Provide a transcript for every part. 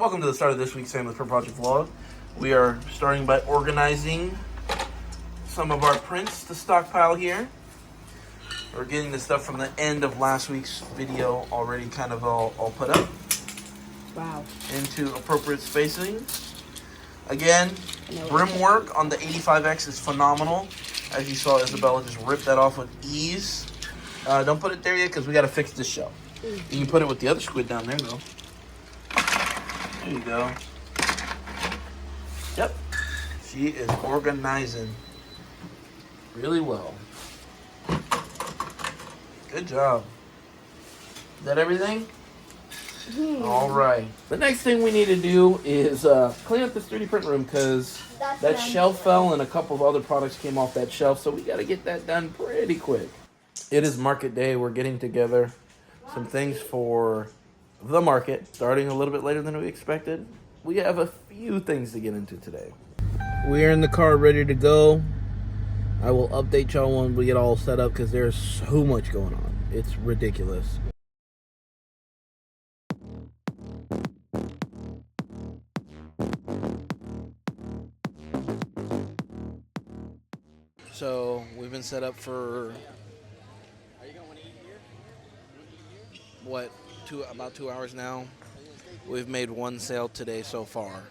Welcome to the start of this week's Family Print Project vlog. We are starting by organizing some of our prints to stockpile here. We're getting the stuff from the end of last week's video already kind of all put up. Wow. Into appropriate spacing. Again, brim work on the 85X is phenomenal. As you saw, Isabella just ripped that off with ease. Don't put it there yet because we got to fix this shell. You can put it with the other squid down there though. There you go. Yep. She is organizing really well. Good job. Is that everything? All right. The next thing we need to do is clean up this 3D print room because that shelf fell and a couple of other products came off that shelf. So we got to get that done pretty quick. It is market day. We're getting together some things for the market, starting a little bit later than we expected. We have a few things to get into today. We're in the car ready to go. I will update y'all when we get all set up because there's so much going on. It's ridiculous. So we've been set up for what, about 2 hours now. We've made one sale today so far.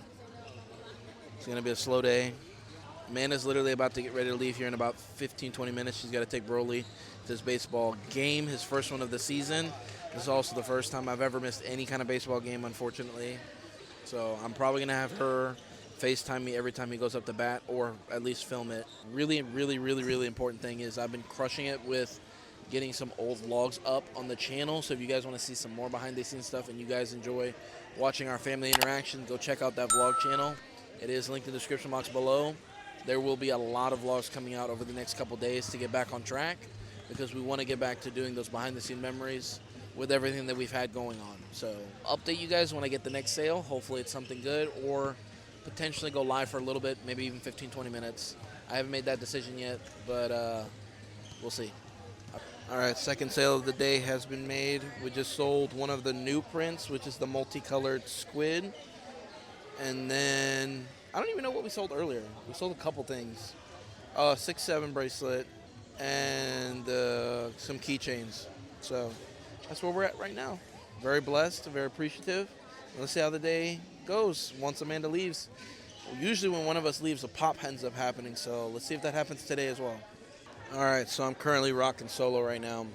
It's gonna be a slow day. Amanda's literally about to get ready to leave here in about 15-20 minutes. She's got to take Broly to his baseball game, his first one of the season. This is also the first time I've ever missed any kind of baseball game, unfortunately. So I'm probably gonna have her FaceTime me every time he goes up to bat, or at least film it. Really important thing is I've been crushing it with getting some old vlogs up on the channel. So if you guys want to see some more behind the scenes stuff and you guys enjoy watching our family interaction, go check out that vlog channel. It is linked in the description box below. There will be a lot of vlogs coming out over the next couple days to get back on track because we want to get back to doing those behind the scene memories with everything that we've had going on. So update you guys when I get the next sale. Hopefully it's something good, or potentially go live for a little bit, maybe even 15-20 minutes. I haven't made that decision yet, but we'll see. All right, second sale of the day has been made. We just sold one of the new prints, which is the multicolored squid. And then, I don't even know what we sold earlier. We sold a couple things. 6-7 bracelet and some keychains. So that's where we're at right now. Very blessed, very appreciative. Let's see how the day goes once Amanda leaves. Usually when one of us leaves, a pop ends up happening. So let's see if that happens today as well. All right, so I'm currently rocking solo right now.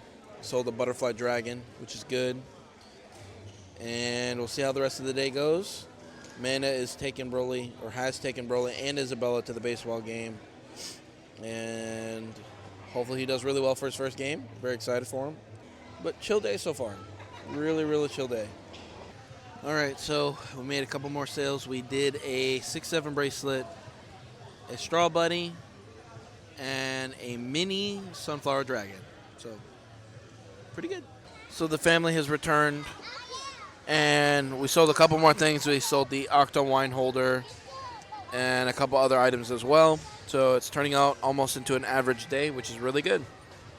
Sold the butterfly dragon, which is good. And we'll see how the rest of the day goes. Amanda is taking Broly, or has taken Broly and Isabella to the baseball game. And hopefully he does really well for his first game. Very excited for him. But chill day so far. Really chill day. All right, so we made a couple more sales. We did a 6-7 bracelet, a straw bunny, and a mini sunflower dragon. So pretty good. So the family has returned, and we sold a couple more things. We sold the Octo wine holder and a couple other items as well. So it's turning out almost into an average day, which is really good.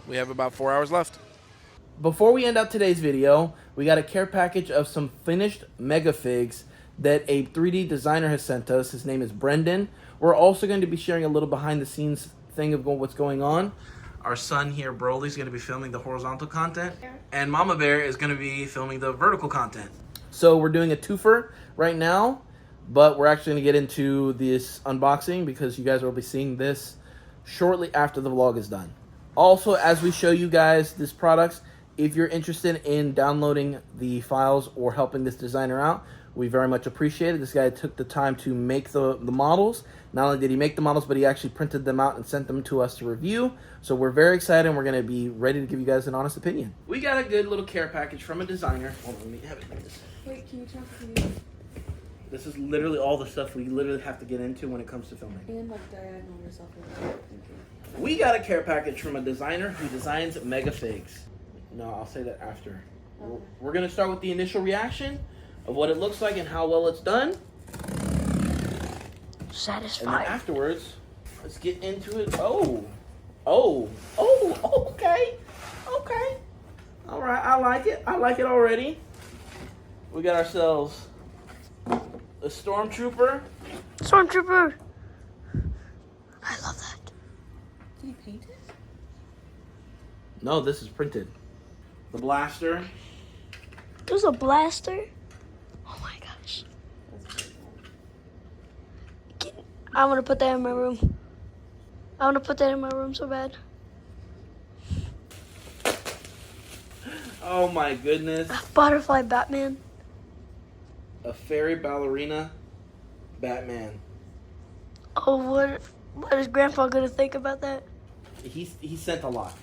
We have about 4 hours left. Before we end up today's video, we got a care package of some finished mega figs that a 3D designer has sent us. His name is Brendyn. We're also going to be sharing a little behind the scenes thing of what's going on. Our son here, Broly, is going to be filming the horizontal content, and Mama Bear is going to be filming the vertical content. So we're doing a twofer right now, but we're actually going to get into this unboxing because you guys will be seeing this shortly after the vlog is done. Also, as we show you guys these products, if you're interested in downloading the files or helping this designer out, we very much appreciate it. This guy took the time to make the models. Not only did he make the models, but he actually printed them out and sent them to us to review. So we're very excited, and we're going to be ready to give you guys an honest opinion. We got a good little care package from a designer. Hold on, let me have it like this. Wait, can you talk to me? This is literally all the stuff we literally have to get into when it comes to filming. And like diagonal yourself. Thank you. We got a care package from a designer who designs mega figs. No, I'll say that after. Okay. We're going to start with the initial reaction of what it looks like and how well it's done. Satisfied. And then afterwards, let's get into it. Okay. All right, I like it already. We got ourselves A stormtrooper. Stormtrooper. I love that. Did he paint it? No, this is printed. The blaster. There's a blaster. Oh my gosh. That's pretty cool. I want to put that in my room. I want to put that in my room so bad. Oh my goodness. Butterfly Batman. A fairy ballerina Batman. Oh, what is Grandpa gonna think about that? He sent a lot.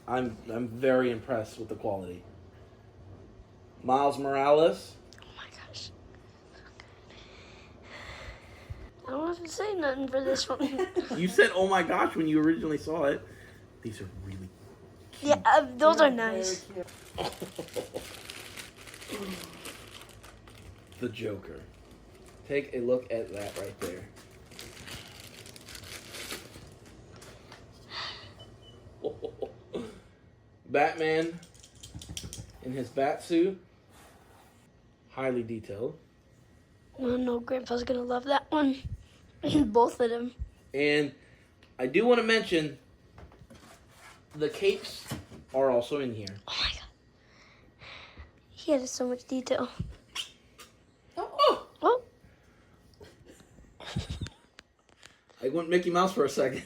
I'm very impressed with the quality. Miles Morales. Oh my gosh. I don't have to say nothing for this one. You said "oh my gosh" when you originally saw it. These are really cute. Yeah, those are Very nice. cute. The Joker. Take a look at that right there. Batman in his bat suit. Highly detailed. Oh no, Grandpa's gonna love that one. Both of them. And I do want to mention the capes are also in here. Oh my god. He had so much detail. Oh! Oh. I went Mickey Mouse for a second.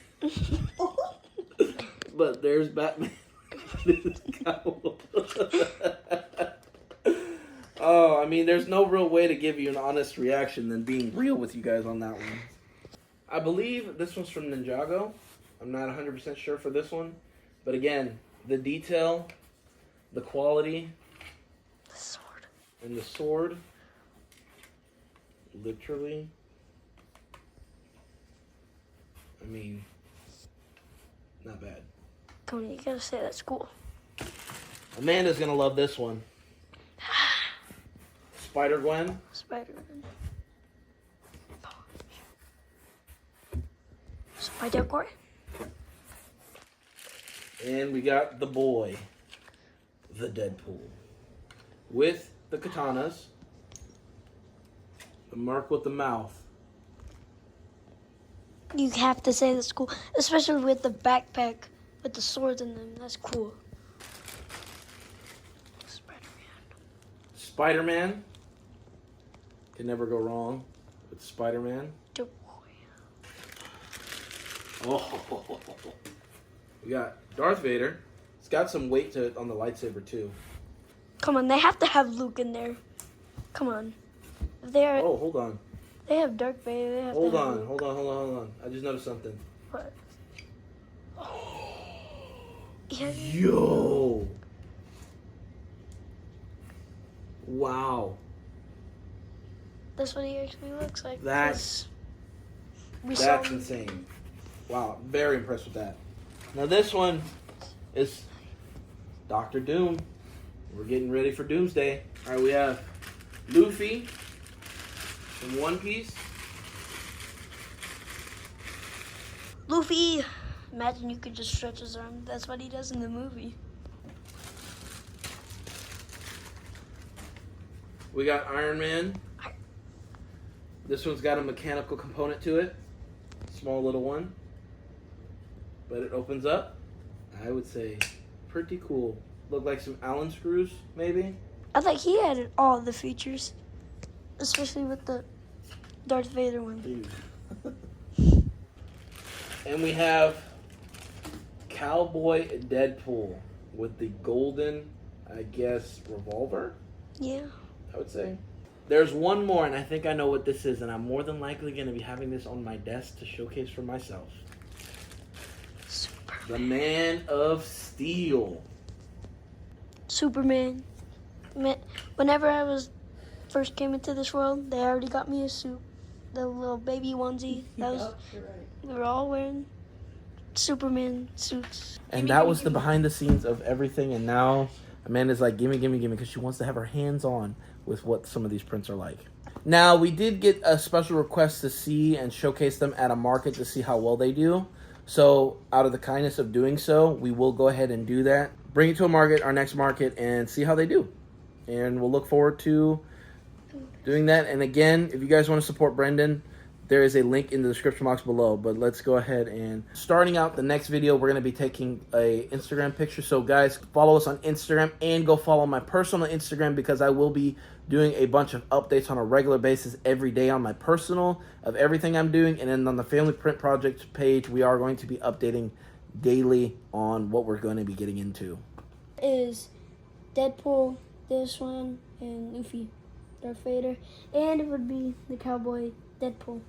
But there's Batman. Oh, I mean, there's no real way to give you an honest reaction than being real with you guys on that one. I believe this one's from Ninjago. I'm not 100% sure for this one. But again, the detail, the quality, The sword. and the sword. Literally. I mean, not bad. Come on, you gotta say that's cool. Amanda's gonna love this one. Spider-Gwen. Spider-Man. Spider-Gwen. And we got the boy, the Deadpool, with the katanas, the mark with the mouth. You have to say that's cool, especially with the backpack with the swords in them. That's cool. Spider-Man. Spider-Man. Can never go wrong with Spider-Man. The boy. Oh, we got Darth Vader. It's got some weight to it on the lightsaber too. Come on, they have to have Luke in there. Come on. If they are, Oh, hold on. they have Darth Vader. They have Hold to have on. Luke. Hold on. I just noticed something. What? Yeah. Yo. Wow. That's what he actually looks like. That's We saw him. insane. Wow, very impressed with that. Now this one is Doctor Doom. We're getting ready for Doomsday. All right, we have Luffy from One Piece. Luffy. Imagine you could just stretch his arm. That's what he does in the movie. We got Iron Man. This one's got a mechanical component to it. Small little one. But it opens up. I would say pretty cool. Look like some Allen screws, maybe. I think he added all the features, especially with the Darth Vader one. And we have Cowboy Deadpool with the golden, I guess, revolver, Yeah. I would say. There's one more, and I think I know what this is, and I'm more than likely going to be having this on my desk to showcase for myself. The Man of Steel. Superman. Whenever I first came into this world, they already got me a suit. The little baby onesie. That was, You're right. we were all wearing Superman suits. And that was the behind the scenes of everything, and now Amanda's like, gimme, because she wants to have her hands on with what some of these prints are like. Now, we did get a special request to see and showcase them at a market to see how well they do. So, out of the kindness of doing so, we will go ahead and do that. Bring it to a market, our next market, and see how they do. And we'll look forward to doing that. And again, if you guys want to support Brendyn, there is a link in the description box below. But let's go ahead and starting out the next video, we're going to be taking a Instagram picture. So guys, follow us on Instagram and go follow my personal Instagram, because I will be doing a bunch of updates on a regular basis every day on my personal of everything I'm doing. And then on the Family Print Project page, we are going to be updating daily on what we're going to be getting into. Is Deadpool, this one, and Luffy, Darth Vader, and it would be the cowboy Deadpool.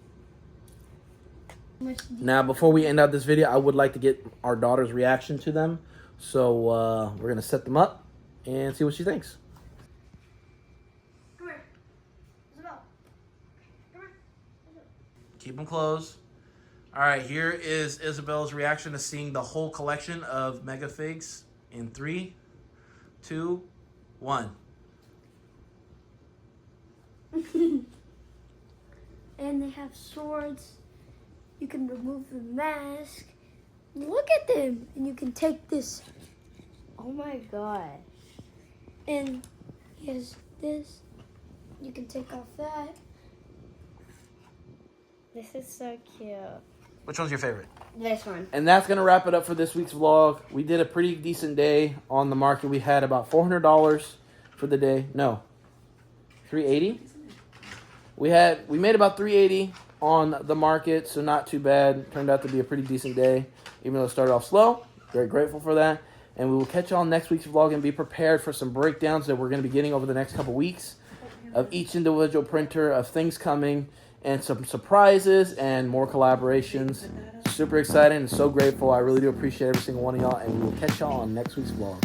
Now, before we end out this video, I would like to get our daughter's reaction to them. So we're going to set them up and see what she thinks. Come here. Isabel. Come here. Keep them closed. All right, here is Isabel's reaction to seeing the whole collection of Mega Figs in 3, 2, 1. And they have swords. You can remove the mask. Look at them. And you can take this. Oh my god. And he has this. You can take off that. This is so cute. Which one's your favorite? This one. And that's going to wrap it up for this week's vlog. We did a pretty decent day on the market. We had about $400 for the day. No, $380. We made about $380 on the market, so not too bad. Turned out to be a pretty decent day, even though it started off slow. Very grateful for that. And we will catch y'all next week's vlog and be prepared for some breakdowns that we're going to be getting over the next couple weeks of each individual printer, of things coming, and some surprises and more collaborations. Super excited and so grateful. I really do appreciate every single one of y'all, and we will catch y'all on next week's vlog.